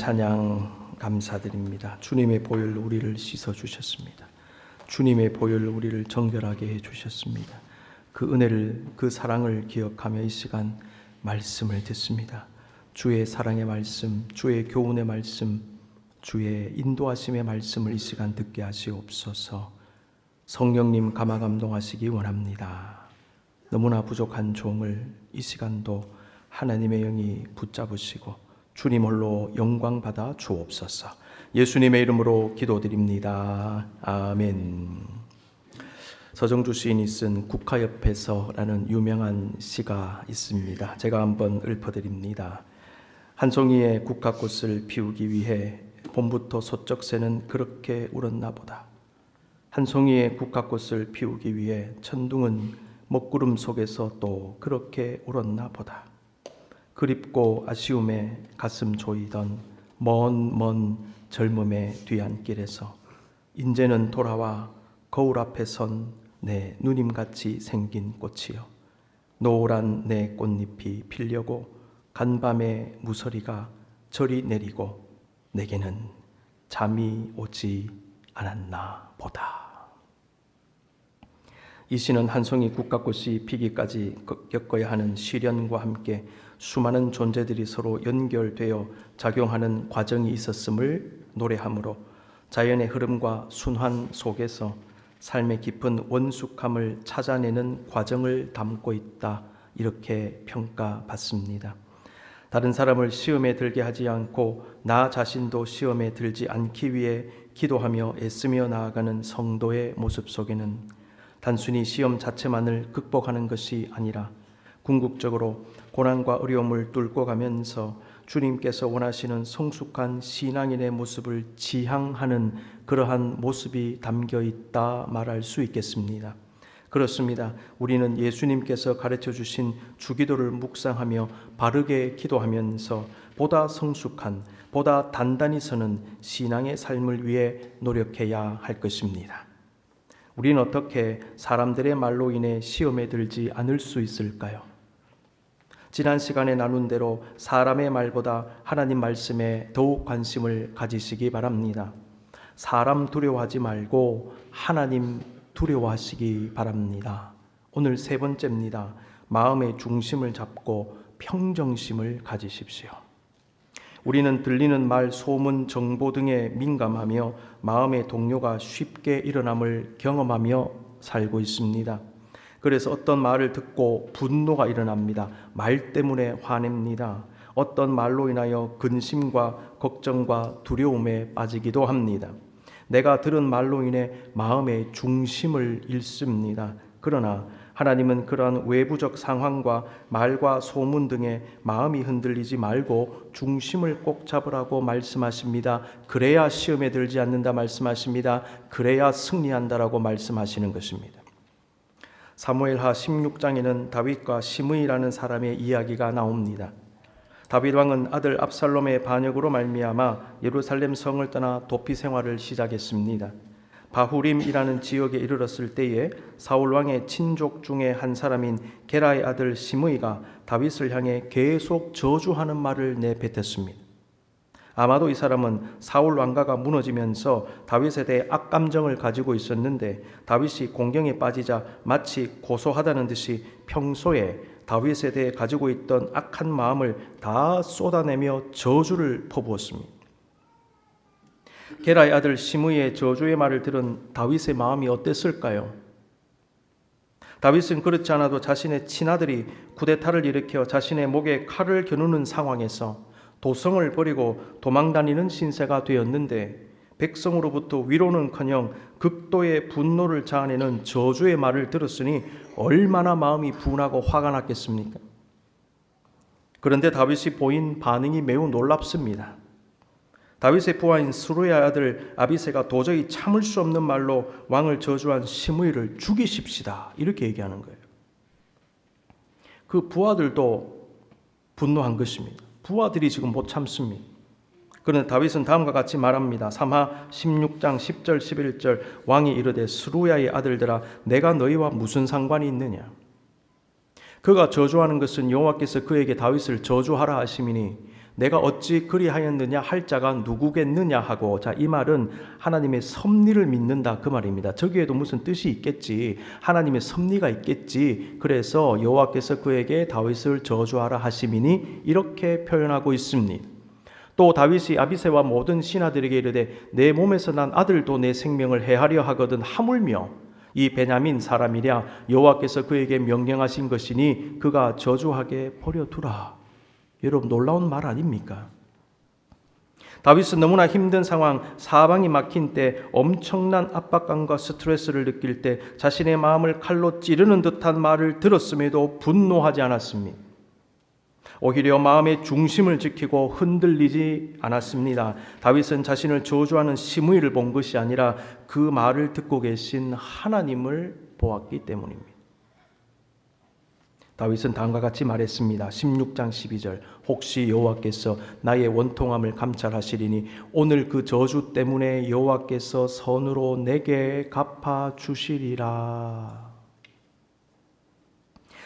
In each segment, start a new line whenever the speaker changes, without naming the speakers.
찬양 감사드립니다. 주님의 보혈로 우리를 씻어주셨습니다. 주님의 보혈로 우리를 정결하게 해주셨습니다. 그 은혜를, 그 사랑을 기억하며 이 시간 말씀을 듣습니다. 주의 사랑의 말씀, 주의 교훈의 말씀, 주의 인도하심의 말씀을 이 시간 듣게 하시옵소서. 성령님 감화 감동하시기 원합니다. 너무나 부족한 종을 이 시간도 하나님의 영이 붙잡으시고 주님 홀로 영광 받아 주옵소서. 예수님의 이름으로 기도드립니다. 아멘. 서정주 시인이 쓴 국화옆에서라는 유명한 시가 있습니다. 제가 한번 읊어드립니다. 한 송이의 국화꽃을 피우기 위해 봄부터 소쩍새는 그렇게 울었나 보다. 한 송이의 국화꽃을 피우기 위해 천둥은 먹구름 속에서 또 그렇게 울었나 보다. 그립고 아쉬움에 가슴 조이던 먼 젊음의 뒤안길에서 인제는 돌아와 거울 앞에 선 내 누님같이 생긴 꽃이여, 노란 내 꽃잎이 피려고 간밤의 무서리가 저리 내리고 내게는 잠이 오지 않았나 보다. 이 시는 한 송이 국화꽃이 피기까지 겪어야 하는 시련과 함께 수많은 존재들이 서로 연결되어 작용하는 과정이 있었음을 노래하므로 자연의 흐름과 순환 속에서 삶의 깊은 원숙함을 찾아내는 과정을 담고 있다, 이렇게 평가받습니다. 다른 사람을 시험에 들게 하지 않고 나 자신도 시험에 들지 않기 위해 기도하며 애쓰며 나아가는 성도의 모습 속에는 단순히 시험 자체만을 극복하는 것이 아니라 궁극적으로 고난과 어려움을 뚫고 가면서 주님께서 원하시는 성숙한 신앙인의 모습을 지향하는 그러한 모습이 담겨 있다 말할 수 있겠습니다. 그렇습니다. 우리는 예수님께서 가르쳐 주신 주기도를 묵상하며 바르게 기도하면서 보다 성숙한, 보다 단단히 서는 신앙의 삶을 위해 노력해야 할 것입니다. 우리는 어떻게 사람들의 말로 인해 시험에 들지 않을 수 있을까요? 지난 시간에 나눈 대로 사람의 말보다 하나님 말씀에 더욱 관심을 가지시기 바랍니다. 사람 두려워하지 말고 하나님 두려워하시기 바랍니다. 오늘 세 번째입니다. 마음의 중심을 잡고 평정심을 가지십시오. 우리는 들리는 말, 소문, 정보 등에 민감하며 마음의 동요가 쉽게 일어남을 경험하며 살고 있습니다. 그래서 어떤 말을 듣고 분노가 일어납니다. 말 때문에 화냅니다. 어떤 말로 인하여 근심과 걱정과 두려움에 빠지기도 합니다. 내가 들은 말로 인해 마음의 중심을 잃습니다. 그러나 하나님은 그러한 외부적 상황과 말과 소문 등에 마음이 흔들리지 말고 중심을 꼭 잡으라고 말씀하십니다. 그래야 시험에 들지 않는다 말씀하십니다. 그래야 승리한다라고 말씀하시는 것입니다. 사무엘하 16장에는 다윗과 시므이라는 사람의 이야기가 나옵니다. 다윗 왕은 아들 압살롬의 반역으로 말미암아 예루살렘 성을 떠나 도피 생활을 시작했습니다. 바후림이라는 지역에 이르렀을 때에 사울 왕의 친족 중에 한 사람인 게라의 아들 시므이가 다윗을 향해 계속 저주하는 말을 내뱉었습니다. 아마도 이 사람은 사울 왕가가 무너지면서 다윗에 대해 악감정을 가지고 있었는데 다윗이 공경에 빠지자 마치 고소하다는 듯이 평소에 다윗에 대해 가지고 있던 악한 마음을 다 쏟아내며 저주를 퍼부었습니다. 게라의 아들 시므이의 저주의 말을 들은 다윗의 마음이 어땠을까요? 다윗은 그렇지 않아도 자신의 친아들이 쿠데타를 일으켜 자신의 목에 칼을 겨누는 상황에서 도성을 버리고 도망다니는 신세가 되었는데 백성으로부터 위로는커녕 극도의 분노를 자아내는 저주의 말을 들었으니 얼마나 마음이 분하고 화가 났겠습니까? 그런데 다윗이 보인 반응이 매우 놀랍습니다. 다윗의 부하인 스루야 아들 아비새가 도저히 참을 수 없는 말로 왕을 저주한 시므이를 죽이십시다, 이렇게 얘기하는 거예요. 그 부하들도 분노한 것입니다. 부하들이 지금 못 참습니다. 그런데 다윗은 다음과 같이 말합니다. 3하 16장 10절 11절 왕이 이르되 스루야의 아들들아 내가 너희와 무슨 상관이 있느냐? 그가 저주하는 것은 여호와께서 그에게 다윗을 저주하라 하심이니 내가 어찌 그리하였느냐 할 자가 누구겠느냐 하고, 자, 이 말은 하나님의 섭리를 믿는다 그 말입니다. 저기에도 무슨 뜻이 있겠지, 하나님의 섭리가 있겠지. 그래서 여호와께서 그에게 다윗을 저주하라 하심이니 이렇게 표현하고 있습니다. 또 다윗이 아비새와 모든 신하들에게 이르되 내 몸에서 난 아들도 내 생명을 해하려 하거든 하물며 이 베냐민 사람이랴 여호와께서 그에게 명령하신 것이니 그가 저주하게 버려두라. 여러분, 놀라운 말 아닙니까? 다윗은 너무나 힘든 상황, 사방이 막힌 때, 엄청난 압박감과 스트레스를 느낄 때 자신의 마음을 칼로 찌르는 듯한 말을 들었음에도 분노하지 않았습니다. 오히려 마음의 중심을 지키고 흔들리지 않았습니다. 다윗은 자신을 저주하는 시므이를 본 것이 아니라 그 말을 듣고 계신 하나님을 보았기 때문입니다. 다윗은 다음과 같이 말했습니다. 16장 12절 혹시 여호와께서 나의 원통함을 감찰하시리니 오늘 그 저주 때문에 여호와께서 선으로 내게 갚아주시리라.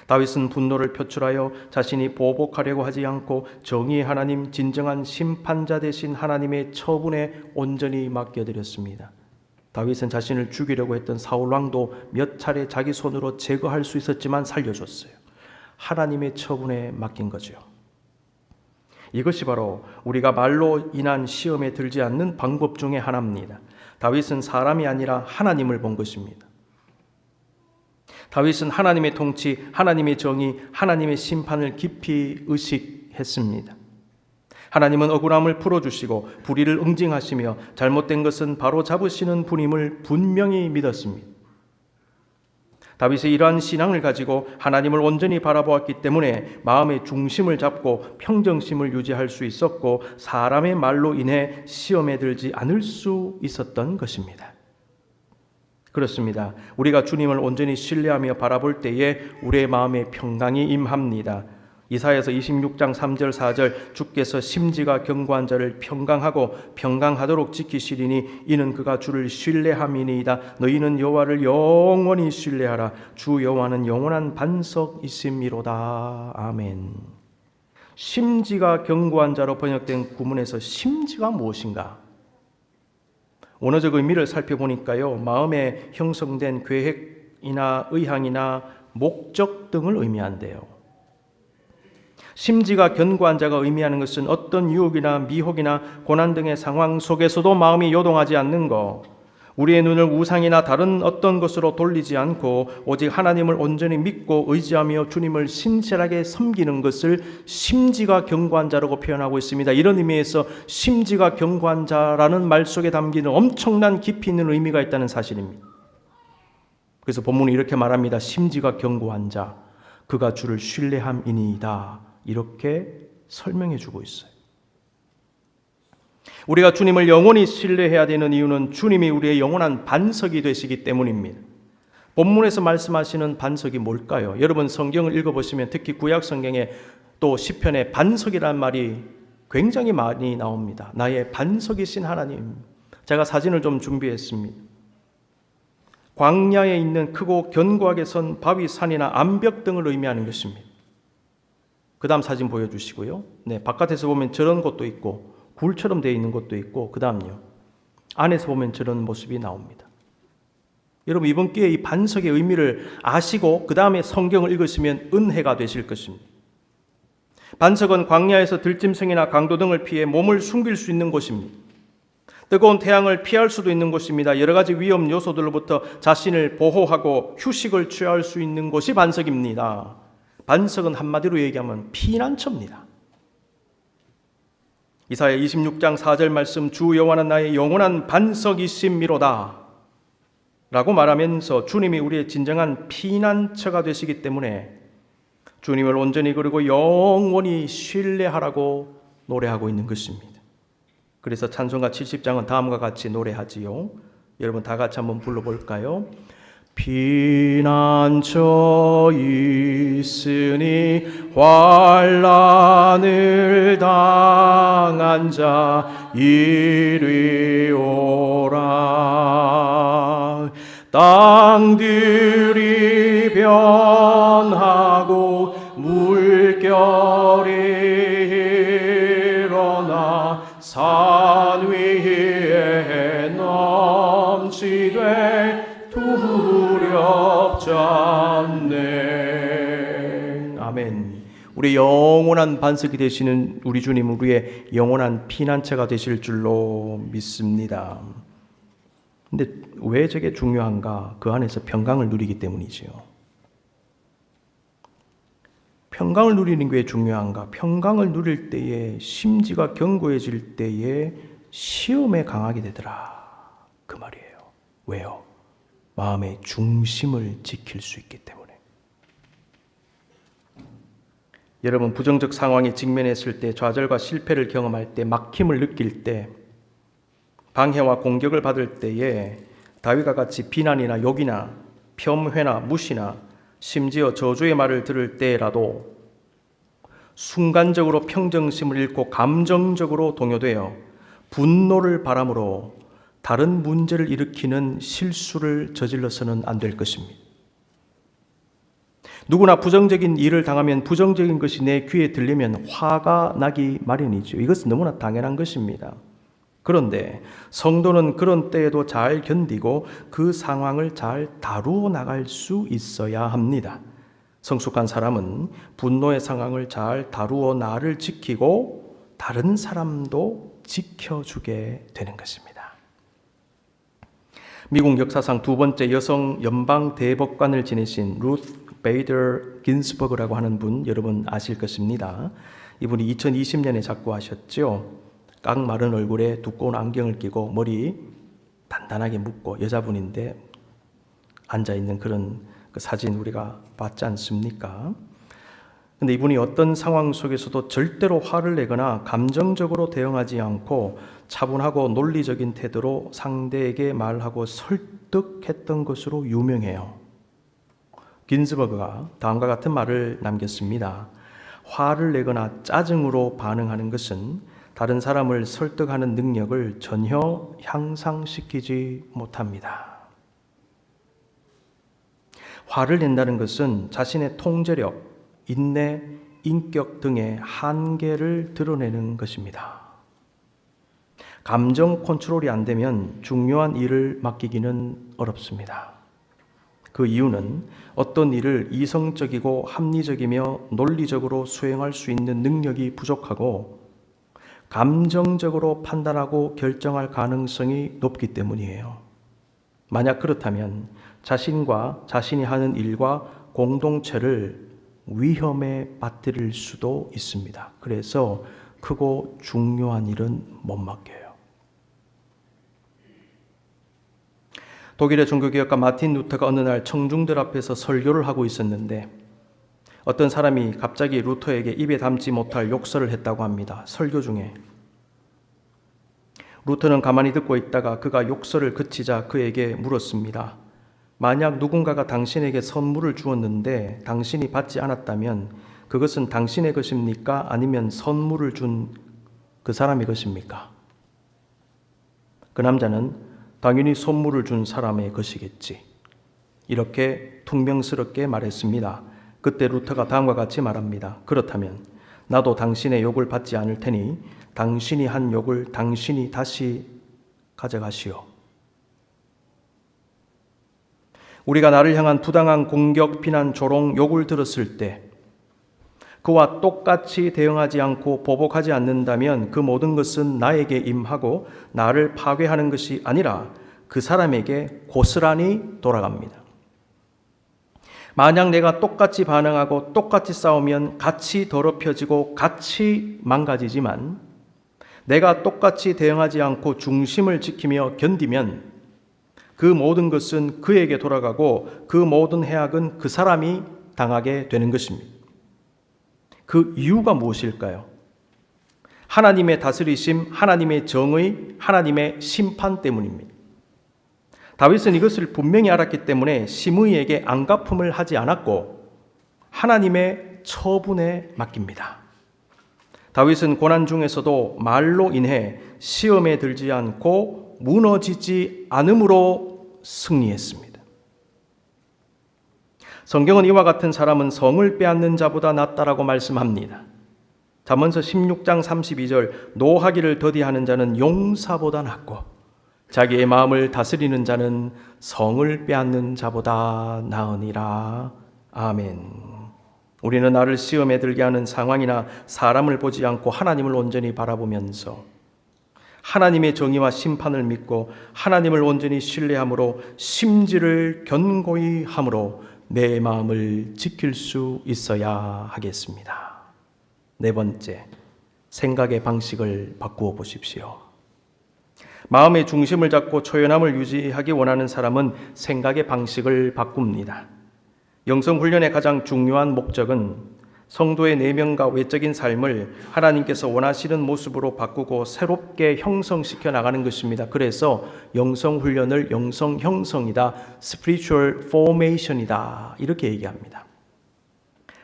다윗은 분노를 표출하여 자신이 보복하려고 하지 않고 정의의 하나님, 진정한 심판자 되신 하나님의 처분에 온전히 맡겨드렸습니다. 다윗은 자신을 죽이려고 했던 사울 왕도 몇 차례 자기 손으로 제거할 수 있었지만 살려줬어요. 하나님의 처분에 맡긴 거죠. 이것이 바로 우리가 말로 인한 시험에 들지 않는 방법 중에 하나입니다. 다윗은 사람이 아니라 하나님을 본 것입니다. 다윗은 하나님의 통치, 하나님의 정의, 하나님의 심판을 깊이 의식했습니다. 하나님은 억울함을 풀어주시고 불의를 응징하시며 잘못된 것은 바로 잡으시는 분임을 분명히 믿었습니다. 다윗의 이러한 신앙을 가지고 하나님을 온전히 바라보았기 때문에 마음의 중심을 잡고 평정심을 유지할 수 있었고 사람의 말로 인해 시험에 들지 않을 수 있었던 것입니다. 그렇습니다. 우리가 주님을 온전히 신뢰하며 바라볼 때에 우리의 마음에 평강이 임합니다. 이사야서 26장 3절 4절 주께서 심지가 견고한 자를 평강하고 평강하도록 지키시리니 이는 그가 주를 신뢰함이니이다. 너희는 여호와를 영원히 신뢰하라. 주 여호와는 영원한 반석이심이로다. 아멘. 심지가 견고한 자로 번역된 구문에서 심지가 무엇인가? 원어적 의미를 살펴보니까요, 마음에 형성된 계획이나 의향이나 목적 등을 의미한대요. 심지가 견고한 자가 의미하는 것은 어떤 유혹이나 미혹이나 고난 등의 상황 속에서도 마음이 요동하지 않는 것, 우리의 눈을 우상이나 다른 어떤 것으로 돌리지 않고 오직 하나님을 온전히 믿고 의지하며 주님을 신실하게 섬기는 것을 심지가 견고한 자라고 표현하고 있습니다. 이런 의미에서 심지가 견고한 자라는 말 속에 담기는 엄청난 깊이 있는 의미가 있다는 사실입니다. 그래서 본문이 이렇게 말합니다. 심지가 견고한 자, 그가 주를 신뢰함이니이다. 이렇게 설명해 주고 있어요. 우리가 주님을 영원히 신뢰해야 되는 이유는 주님이 우리의 영원한 반석이 되시기 때문입니다. 본문에서 말씀하시는 반석이 뭘까요? 여러분 성경을 읽어보시면 특히 구약 성경에 또 시편에 반석이라는 말이 굉장히 많이 나옵니다. 나의 반석이신 하나님. 제가 사진을 좀 준비했습니다. 광야에 있는 크고 견고하게 선 바위, 산이나 암벽 등을 의미하는 것입니다. 그 다음 사진 보여주시고요. 네, 바깥에서 보면 저런 곳도 있고 굴처럼 되어 있는 것도 있고 그 다음요. 안에서 보면 저런 모습이 나옵니다. 여러분 이번 기회에 이 반석의 의미를 아시고 그 다음에 성경을 읽으시면 은혜가 되실 것입니다. 반석은 광야에서 들짐승이나 강도 등을 피해 몸을 숨길 수 있는 곳입니다. 뜨거운 태양을 피할 수도 있는 곳입니다. 여러 가지 위험 요소들로부터 자신을 보호하고 휴식을 취할 수 있는 곳이 반석입니다. 반석은 한마디로 얘기하면 피난처입니다. 이사야 26장 4절 말씀 주 여호와는 나의 영원한 반석이심이로다 라고 말하면서 주님이 우리의 진정한 피난처가 되시기 때문에 주님을 온전히 그리고 영원히 신뢰하라고 노래하고 있는 것입니다. 그래서 찬송가 70장은 다음과 같이 노래하지요. 여러분 다 같이 한번 불러볼까요? 피난처 있으니 환난을 당한 자 이리 오라. 땅들이 변하고 물결이 산 위에 넘치되 두렵지 않네. 아멘. 우리 영원한 반석이 되시는 우리 주님, 우리의 영원한 피난처가 되실 줄로 믿습니다. 근데 왜 저게 중요한가? 그 안에서 평강을 누리기 때문이지요. 평강을 누리는 게 왜 중요한가? 평강을 누릴 때에, 심지가 견고해질 때에 시험에 강하게 되더라, 그 말이에요. 왜요? 마음의 중심을 지킬 수 있기 때문에. 여러분, 부정적 상황에 직면했을 때, 좌절과 실패를 경험할 때, 막힘을 느낄 때, 방해와 공격을 받을 때에 다윗과 같이 비난이나 욕이나 폄훼나 무시나 심지어 저주의 말을 들을 때라도 순간적으로 평정심을 잃고 감정적으로 동요되어 분노를 바람으로 다른 문제를 일으키는 실수를 저질러서는 안 될 것입니다. 누구나 부정적인 일을 당하면 부정적인 것이 내 귀에 들리면 화가 나기 마련이죠. 이것은 너무나 당연한 것입니다. 그런데 성도는 그런 때에도 잘 견디고 그 상황을 잘 다루어 나갈 수 있어야 합니다. 성숙한 사람은 분노의 상황을 잘 다루어 나를 지키고 다른 사람도 지켜주게 되는 것입니다. 미국 역사상 두 번째 여성 연방 대법관을 지내신 루스 베이더 긴스버그라고 하는 분, 여러분 아실 것입니다. 이분이 2020년에 작고하셨죠. 깡 마른 얼굴에 두꺼운 안경을 끼고 머리 단단하게 묶고 여자분인데 앉아있는 그런 그 사진 우리가 봤지 않습니까? 근데 이분이 어떤 상황 속에서도 절대로 화를 내거나 감정적으로 대응하지 않고 차분하고 논리적인 태도로 상대에게 말하고 설득했던 것으로 유명해요. 긴스버그가 다음과 같은 말을 남겼습니다. 화를 내거나 짜증으로 반응하는 것은 다른 사람을 설득하는 능력을 전혀 향상시키지 못합니다. 화를 낸다는 것은 자신의 통제력, 인내, 인격 등의 한계를 드러내는 것입니다. 감정 컨트롤이 안 되면 중요한 일을 맡기기는 어렵습니다. 그 이유는 어떤 일을 이성적이고 합리적이며 논리적으로 수행할 수 있는 능력이 부족하고 감정적으로 판단하고 결정할 가능성이 높기 때문이에요. 만약 그렇다면 자신과 자신이 하는 일과 공동체를 위험에 빠뜨릴 수도 있습니다. 그래서 크고 중요한 일은 못 맡겨요. 독일의 종교개혁가 마틴 루터가 어느 날 청중들 앞에서 설교를 하고 있었는데 어떤 사람이 갑자기 루터에게 입에 담지 못할 욕설을 했다고 합니다. 설교 중에. 루터는 가만히 듣고 있다가 그가 욕설을 그치자 그에게 물었습니다. 만약 누군가가 당신에게 선물을 주었는데 당신이 받지 않았다면 그것은 당신의 것입니까? 아니면 선물을 준 그 사람의 것입니까? 그 남자는 당연히 선물을 준 사람의 것이겠지. 이렇게 퉁명스럽게 말했습니다. 그때 루터가 다음과 같이 말합니다. 그렇다면 나도 당신의 욕을 받지 않을 테니 당신이 한 욕을 당신이 다시 가져가시오. 우리가 나를 향한 부당한 공격, 비난, 조롱, 욕을 들었을 때 그와 똑같이 대응하지 않고 보복하지 않는다면 그 모든 것은 나에게 임하고 나를 파괴하는 것이 아니라 그 사람에게 고스란히 돌아갑니다. 만약 내가 똑같이 반응하고 똑같이 싸우면 같이 더럽혀지고 같이 망가지지만 내가 똑같이 대응하지 않고 중심을 지키며 견디면 그 모든 것은 그에게 돌아가고 그 모든 해악은 그 사람이 당하게 되는 것입니다. 그 이유가 무엇일까요? 하나님의 다스리심, 하나님의 정의, 하나님의 심판 때문입니다. 다윗은 이것을 분명히 알았기 때문에 심의에게 안갚음을 하지 않았고 하나님의 처분에 맡깁니다. 다윗은 고난 중에서도 말로 인해 시험에 들지 않고 무너지지 않음으로 승리했습니다. 성경은 이와 같은 사람은 성을 빼앗는 자보다 낫다라고 말씀합니다. 잠언서 16장 32절 노하기를 더디하는 자는 용사보다 낫고 자기의 마음을 다스리는 자는 성을 빼앗는 자보다 나으니라. 아멘. 우리는 나를 시험에 들게 하는 상황이나 사람을 보지 않고 하나님을 온전히 바라보면서 하나님의 정의와 심판을 믿고 하나님을 온전히 신뢰함으로 심지를 견고히 함으로 내 마음을 지킬 수 있어야 하겠습니다. 네 번째, 생각의 방식을 바꾸어 보십시오. 마음의 중심을 잡고 초연함을 유지하기 원하는 사람은 생각의 방식을 바꿉니다. 영성훈련의 가장 중요한 목적은 성도의 내면과 외적인 삶을 하나님께서 원하시는 모습으로 바꾸고 새롭게 형성시켜 나가는 것입니다. 그래서 영성훈련을 영성형성이다, spiritual formation이다 이렇게 얘기합니다.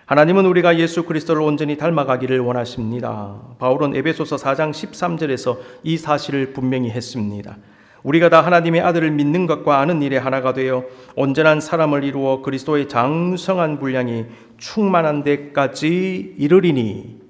하나님은 우리가 예수 그리스도를 온전히 닮아가기를 원하십니다. 바울은 에베소서 4장 13절에서 이 사실을 분명히 했습니다. 우리가 다 하나님의 아들을 믿는 것과 아는 일에 하나가 되어 온전한 사람을 이루어 그리스도의 장성한 분량이 충만한 데까지 이르리니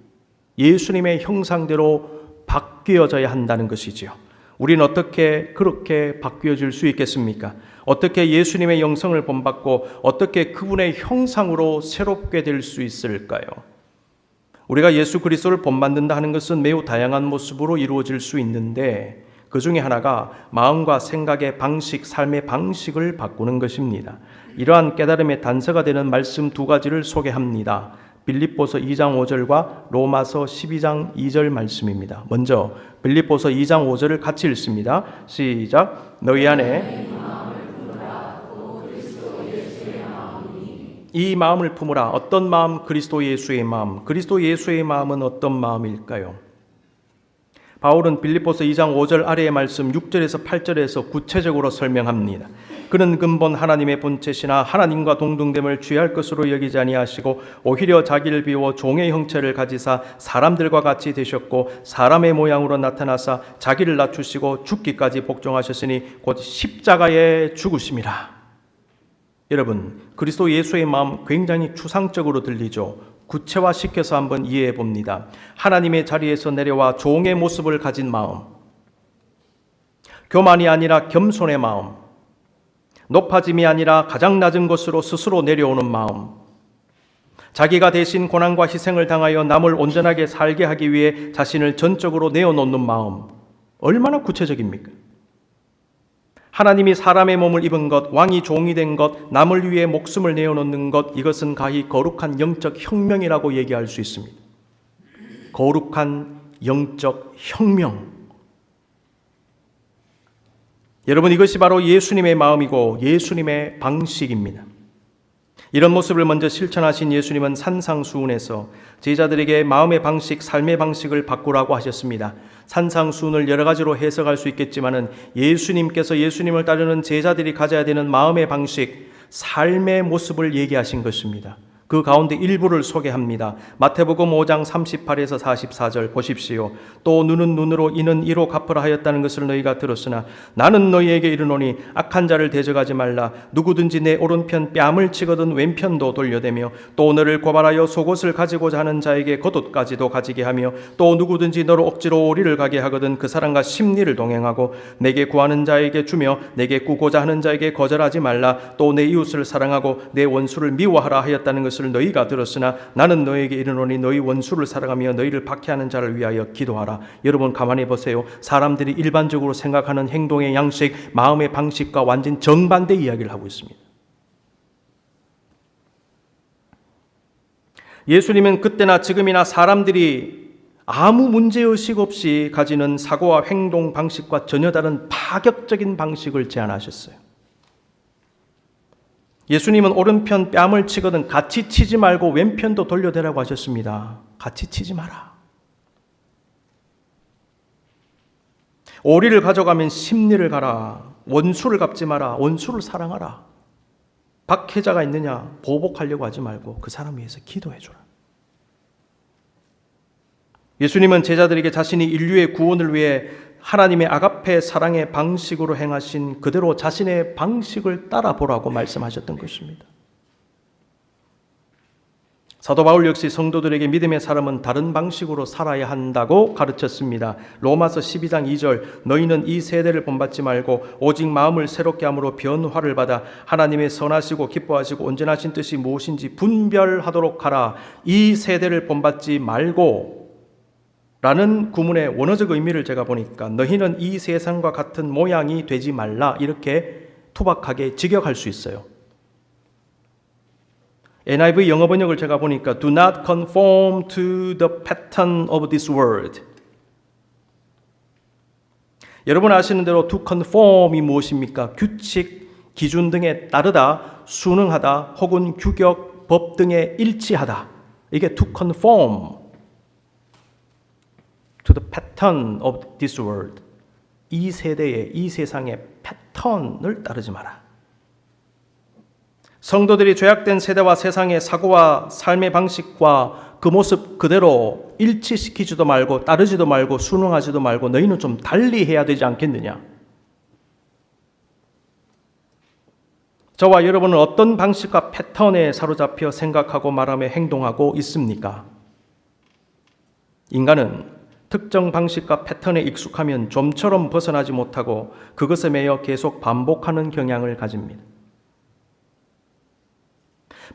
예수님의 형상대로 바뀌어져야 한다는 것이지요. 우리는 어떻게 그렇게 바뀌어질 수 있겠습니까? 어떻게 예수님의 영성을 본받고 어떻게 그분의 형상으로 새롭게 될 수 있을까요? 우리가 예수 그리스도를 본받는다 하는 것은 매우 다양한 모습으로 이루어질 수 있는데 그 중에 하나가 마음과 생각의 방식, 삶의 방식을 바꾸는 것입니다. 이러한 깨달음의 단서가 되는 말씀 두 가지를 소개합니다. 빌립보서 2장 5절과 로마서 12장 2절 말씀입니다. 먼저 빌립보서 2장 5절을 같이 읽습니다. 시작. 너희 안에 이 마음을 품으라. 어떤 마음? 그리스도 예수의 마음. 그리스도 예수의 마음은 어떤 마음일까요? 바울은 빌립보서 2장 5절 아래의 말씀 6절에서 8절에서 구체적으로 설명합니다. 그는 근본 하나님의 본체시나 하나님과 동등됨을 취할 것으로 여기지 아니하시고 오히려 자기를 비워 종의 형체를 가지사 사람들과 같이 되셨고 사람의 모양으로 나타나사 자기를 낮추시고 죽기까지 복종하셨으니 곧 십자가에 죽으심이라. 여러분, 그리스도 예수의 마음 굉장히 추상적으로 들리죠. 구체화시켜서 한번 이해해 봅니다. 하나님의 자리에서 내려와 종의 모습을 가진 마음, 교만이 아니라 겸손의 마음, 높아짐이 아니라 가장 낮은 곳으로 스스로 내려오는 마음, 자기가 대신 고난과 희생을 당하여 남을 온전하게 살게 하기 위해 자신을 전적으로 내어놓는 마음, 얼마나 구체적입니까? 하나님이 사람의 몸을 입은 것, 왕이 종이 된 것, 남을 위해 목숨을 내어놓는 것, 이것은 가히 거룩한 영적 혁명이라고 얘기할 수 있습니다. 거룩한 영적 혁명. 여러분, 이것이 바로 예수님의 마음이고 예수님의 방식입니다. 이런 모습을 먼저 실천하신 예수님은 산상수훈에서 제자들에게 마음의 방식, 삶의 방식을 바꾸라고 하셨습니다. 산상수훈을 여러 가지로 해석할 수 있겠지만은 예수님께서 예수님을 따르는 제자들이 가져야 되는 마음의 방식, 삶의 모습을 얘기하신 것입니다. 그 가운데 일부를 소개합니다. 마태복음 5장 38에서 44절 보십시오. 또 눈은 눈으로 이는 이로 갚으라 하였다는 것을 너희가 들었으나 나는 너희에게 이르노니 악한 자를 대적하지 말라. 누구든지 내 오른편 뺨을 치거든 왼편도 돌려대며 또 너를 고발하여 속옷을 가지고자 하는 자에게 겉옷까지도 가지게 하며 또 누구든지 너를 억지로 오리를 가게 하거든 그 사람과 심리를 동행하고 내게 구하는 자에게 주며 내게 꾸고자 하는 자에게 거절하지 말라. 또 내 이웃을 사랑하고 내 원수를 미워하라 하였다는 것을 너희가 들었으나 나는 너에게 이르노니 너희 원수를 사랑하며 너희를 박해하는 자를 위하여 기도하라. 여러분 가만히 보세요. 사람들이 일반적으로 생각하는 행동의 양식, 마음의 방식과 완전 정반대 이야기를 하고 있습니다. 예수님은 그때나 지금이나 사람들이 아무 문제의식 없이 가지는 사고와 행동 방식과 전혀 다른 파격적인 방식을 제안하셨어요. 예수님은 오른편 뺨을 치거든 같이 치지 말고 왼편도 돌려대라고 하셨습니다. 같이 치지 마라. 오리를 가져가면 심리를 가라. 원수를 갚지 마라. 원수를 사랑하라. 박해자가 있느냐 보복하려고 하지 말고 그 사람 위해서 기도해줘라. 예수님은 제자들에게 자신이 인류의 구원을 위해 하나님의 아가페 사랑의 방식으로 행하신 그대로 자신의 방식을 따라보라고 말씀하셨던 것입니다. 사도 바울 역시 성도들에게 믿음의 사람은 다른 방식으로 살아야 한다고 가르쳤습니다. 로마서 12장 2절, 너희는 이 세대를 본받지 말고 오직 마음을 새롭게 함으로 변화를 받아 하나님의 선하시고 기뻐하시고 온전하신 뜻이 무엇인지 분별하도록 하라. 이 세대를 본받지 말고 라는 구문의 원어적 의미를 제가 보니까 너희는 이 세상과 같은 모양이 되지 말라, 이렇게 투박하게 직역할 수 있어요. NIV 영어 번역을 제가 보니까 Do not conform to the pattern of this world. 여러분 아시는 대로 to conform이 무엇입니까? 규칙, 기준 등에 따르다, 순응하다, 혹은 규격, 법 등에 일치하다. 이게 to conform to the pattern of this world. 이 세대의, 이 세상의 패턴을 따르지 마라. 성도들이 죄악된 세대와 세상의 사고와 삶의 방식과 그 모습 그대로 일치시키지도 말고 따르지도 말고 순응하지도 말고 너희는 좀 달리 해야 되지 않겠느냐? 저와 여러분은 어떤 방식과 패턴에 사로잡혀 생각하고 말하며 행동하고 있습니까? 인간은 특정 방식과 패턴에 익숙하면 좀처럼 벗어나지 못하고 그것에 매여 계속 반복하는 경향을 가집니다.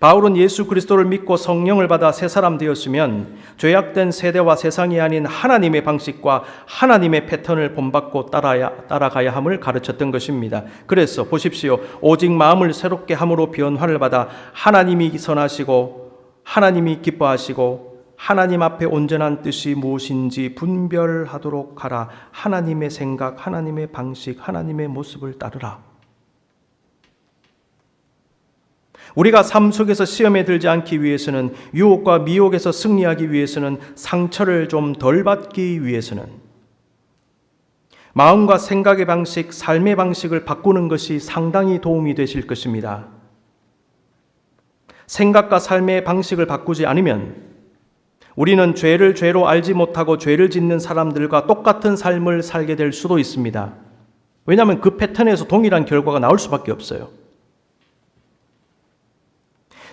바울은 예수 그리스도를 믿고 성령을 받아 새 사람 되었으면 죄악된 세대와 세상이 아닌 하나님의 방식과 하나님의 패턴을 본받고 따라가야 함을 가르쳤던 것입니다. 그래서 보십시오. 오직 마음을 새롭게 함으로 변화를 받아 하나님이 선하시고 하나님이 기뻐하시고 하나님 앞에 온전한 뜻이 무엇인지 분별하도록 하라. 하나님의 생각, 하나님의 방식, 하나님의 모습을 따르라. 우리가 삶 속에서 시험에 들지 않기 위해서는, 유혹과 미혹에서 승리하기 위해서는, 상처를 좀 덜 받기 위해서는 마음과 생각의 방식, 삶의 방식을 바꾸는 것이 상당히 도움이 되실 것입니다. 생각과 삶의 방식을 바꾸지 않으면 우리는 죄를 죄로 알지 못하고 죄를 짓는 사람들과 똑같은 삶을 살게 될 수도 있습니다. 왜냐하면 그 패턴에서 동일한 결과가 나올 수밖에 없어요.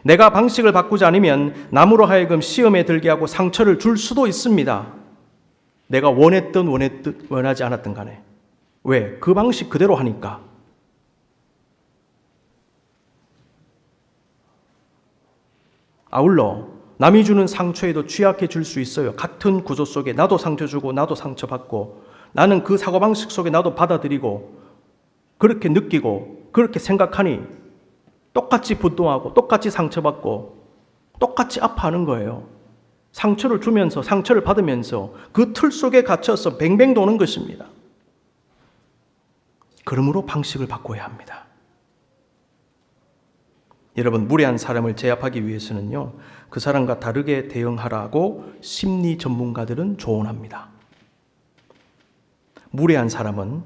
내가 방식을 바꾸지 않으면 남으로 하여금 시험에 들게 하고 상처를 줄 수도 있습니다. 내가 원했든 원하지 않았든 간에. 왜? 그 방식 그대로 하니까. 아울러 남이 주는 상처에도 취약해질 수 있어요. 같은 구조 속에 나도 상처 주고 나도 상처받고 나는 그 사고방식 속에 나도 받아들이고 그렇게 느끼고 그렇게 생각하니 똑같이 분동하고 똑같이 상처받고 똑같이 아파하는 거예요. 상처를 주면서 상처를 받으면서 그 틀 속에 갇혀서 뱅뱅 도는 것입니다. 그러므로 방식을 바꿔야 합니다. 여러분, 무례한 사람을 제압하기 위해서는요, 그 사람과 다르게 대응하라고 심리 전문가들은 조언합니다. 무례한 사람은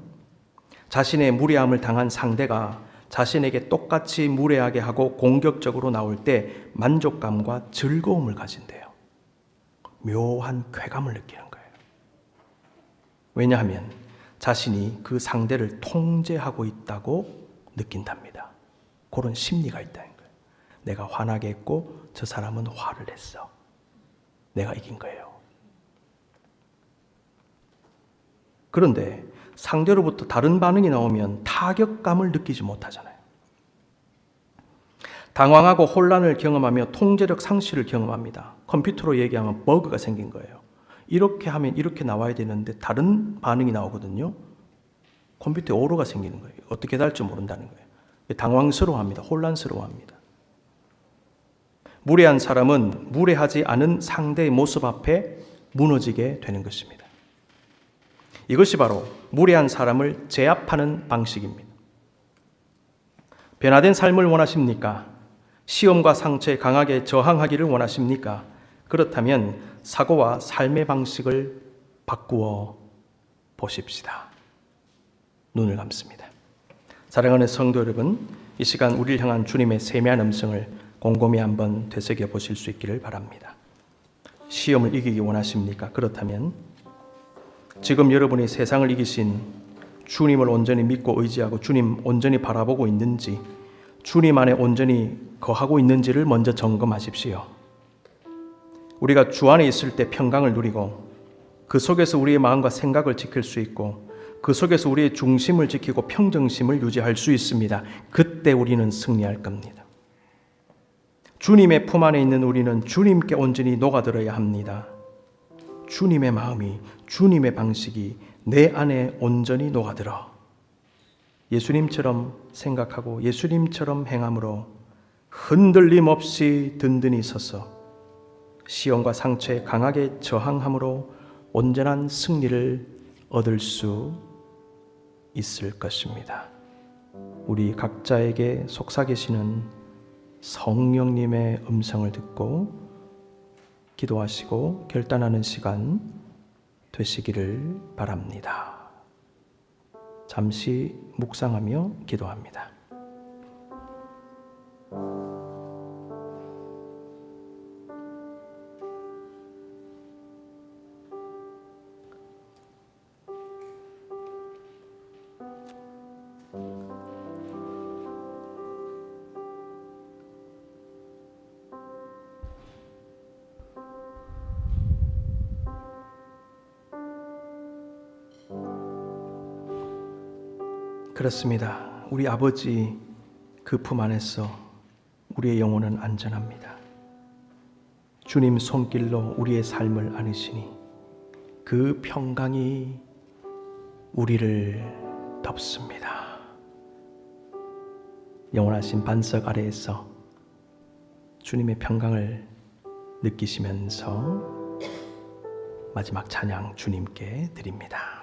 자신의 무례함을 당한 상대가 자신에게 똑같이 무례하게 하고 공격적으로 나올 때 만족감과 즐거움을 가진대요. 묘한 쾌감을 느끼는 거예요. 왜냐하면 자신이 그 상대를 통제하고 있다고 느낀답니다. 그런 심리가 있다는 거예요. 내가 화나게 했고 저 사람은 화를 냈어. 내가 이긴 거예요. 그런데 상대로부터 다른 반응이 나오면 타격감을 느끼지 못하잖아요. 당황하고 혼란을 경험하며 통제력 상실을 경험합니다. 컴퓨터로 얘기하면 버그가 생긴 거예요. 이렇게 하면 이렇게 나와야 되는데 다른 반응이 나오거든요. 컴퓨터에 오류가 생기는 거예요. 어떻게 될지 모른다는 거예요. 당황스러워합니다. 혼란스러워합니다. 무례한 사람은 무례하지 않은 상대의 모습 앞에 무너지게 되는 것입니다. 이것이 바로 무례한 사람을 제압하는 방식입니다. 변화된 삶을 원하십니까? 시험과 상처에 강하게 저항하기를 원하십니까? 그렇다면 사고와 삶의 방식을 바꾸어 보십시다. 눈을 감습니다. 사랑하는 성도 여러분, 이 시간 우리를 향한 주님의 세미한 음성을 곰곰이 한번 되새겨 보실 수 있기를 바랍니다. 시험을 이기기 원하십니까? 그렇다면 지금 여러분이 세상을 이기신 주님을 온전히 믿고 의지하고 주님 온전히 바라보고 있는지, 주님 안에 온전히 거하고 있는지를 먼저 점검하십시오. 우리가 주 안에 있을 때 평강을 누리고 그 속에서 우리의 마음과 생각을 지킬 수 있고 그 속에서 우리의 중심을 지키고 평정심을 유지할 수 있습니다. 그때 우리는 승리할 겁니다. 주님의 품 안에 있는 우리는 주님께 온전히 녹아들어야 합니다. 주님의 마음이, 주님의 방식이 내 안에 온전히 녹아들어 예수님처럼 생각하고 예수님처럼 행함으로 흔들림 없이 든든히 서서 시험과 상처에 강하게 저항함으로 온전한 승리를 얻을 수 있을 것입니다. 우리 각자에게 속삭이시는 성령님의 음성을 듣고 기도하시고 결단하는 시간 되시기를 바랍니다. 잠시 묵상하며 기도합니다. 그렇습니다. 우리 아버지 그 품 안에서 우리의 영혼은 안전합니다. 주님 손길로 우리의 삶을 안으시니 그 평강이 우리를 덮습니다. 영원하신 반석 아래에서 주님의 평강을 느끼시면서 마지막 찬양 주님께 드립니다.